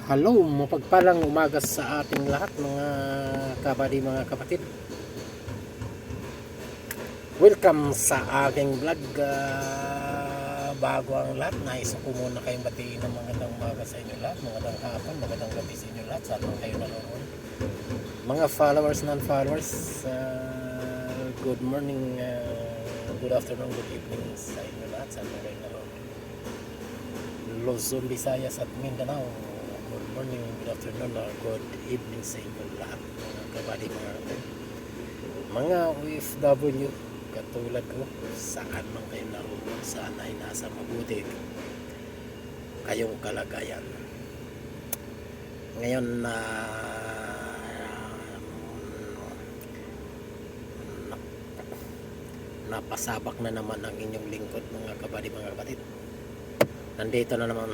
Hello, mapagpalang umaga sa ating lahat mga kabady, mga kapatid. Welcome sa aking vlog. Bago ang lahat, nais ko muna kayong batiin ng magandang umaga sa inyo lahat, magandang hapon, magandang gabi sa inyo lahat, saan man kayo nanonood. Mga followers, non-followers, good morning, good afternoon, good evening sa inyo lahat, saan man kayo nanonood. Luzon, Visayas at Mindanao, good morning, good afternoon, or good evening sa inyo lahat mga kabady, mga OFW katulad ko, saan man kayo naroon, saan ay nasa mabuti kayong kalagayan. Ngayon na napasabak na naman ang inyong lingkod mga kabady, mga kapatid. Nandito na naman,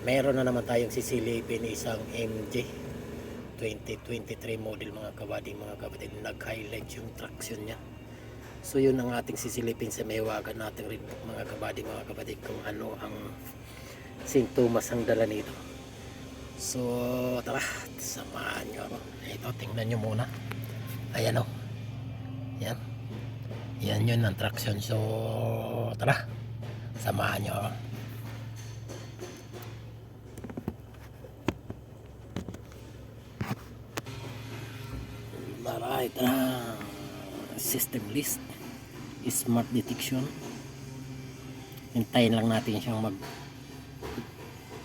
meron na naman tayong sisilipin, isang MG 2023 model mga kabady, mga kapatid. Nag-highlight yung traction nya. So yun ang ating sisilipin sa mahiwagan natin rin mga kabady, mga kapatid, kung ano ang sintomas ang dala nito. So tara, samahan nyo ako. Ito, tingnan nyo muna. Ayan o. Yan. Yan yun ang traction. So tara, samahan nyo ako. Alright, system list, smart detection. Hintayin lang natin siyang mag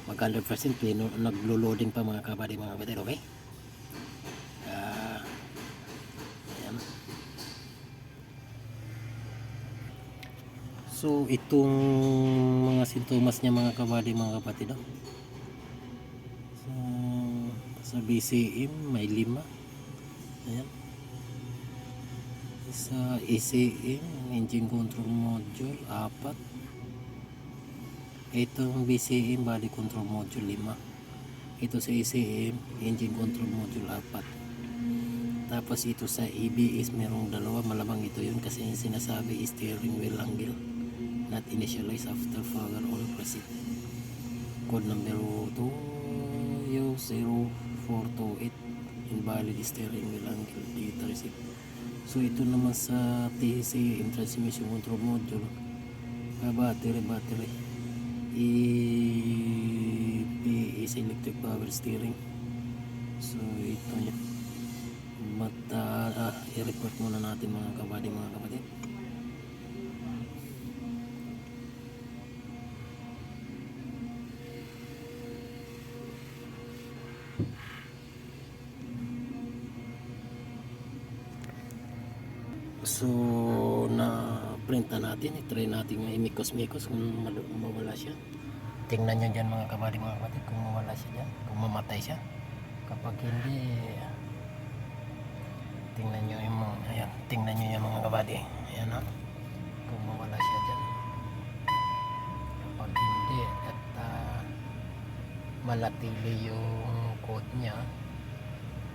100%. Naglo-loading pa mga kabady, mga kapatid. Okay, ayan. So itong mga sintomas niya mga kabady, mga kapatid, sa BCM may 5. Ayan. Sa ECM, engine control module 4. Itong BCM, body control module 5. Ito sa ECM, engine control module 4. Tapos ito sa EBS merong 2. Malamang ito yun kasi yung sinasabi steering wheel angle not initialized after power on proceed. Code number 20428, invalid steering wheel angle data receipt. So ito naman sa TCM, transmission control module, battery EPS, electric power steering. So ito niya, i-report muna natin mga kabady, mga kapatid. So na print na natin, i-try natin yung imikos-mikos kung mawala siya. Tingnan nyo dyan mga kabady, mga kapatid, kung mawala siya dyan, kung mamatay siya. Kapag hindi, tingnan nyo yung mga, ayan, tingnan nyo yung mga kabady, ayan ha, kung mawala siya dyan. Kapag hindi at malatili yung code nya,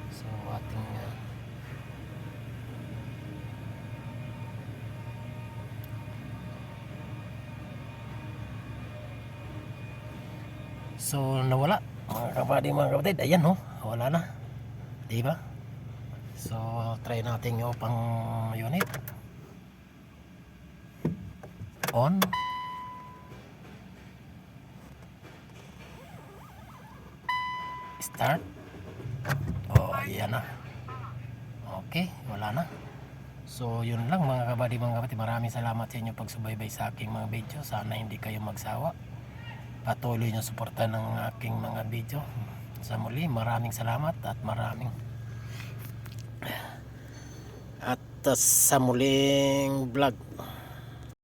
so ating so nawala mga kabady, mga kapatid. Ayan no, wala na, diba? So try natin yung pang unit on. Start. Oh, ayan na. Okay, wala na. So yun lang mga kabady, mga kapatid. Maraming salamat sa inyo pagsubaybay sa aking mga video. Sana hindi kayo magsawa, patuloy nyo suportahan ng aking mga video. Sa muli, maraming salamat at sa muling vlog.